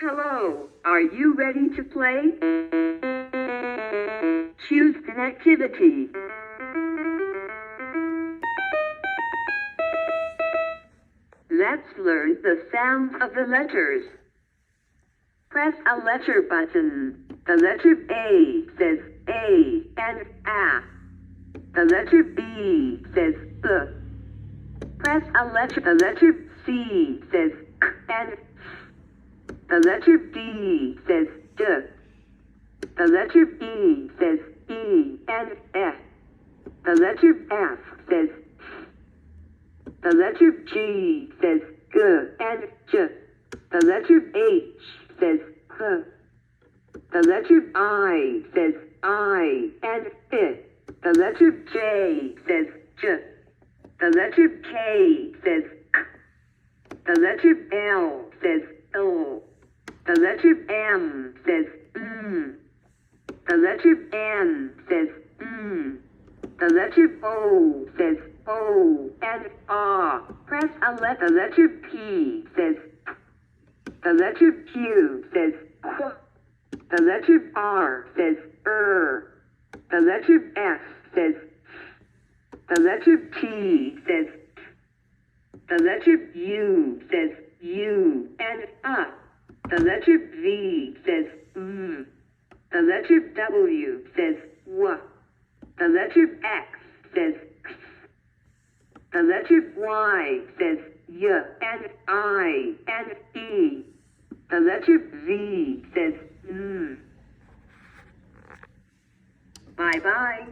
Hello, are you ready to play? Choose an activity. Let's learn the sounds of the letters. Press a letter button. The letter A says A and A. The letter B says B. Press a letter. The letter C says K and F. The letter D says D. The letter E says E and F. The letter F says F. The letter G says G and J. The letter H says H. The letter I says I and I. The letter J says J. The letter K says K. The letter L says L. The letter M says M. The letter N says M. The letter O says O and R. Press a letter. The letter P says P. The letter Q says Q. The letter R says The letter S says F. The letter T says T. The letter U says U and The letter V says M. The letter W says W. The letter X says X. The letter Y says Y and I and E. The letter Z says M. Bye-bye.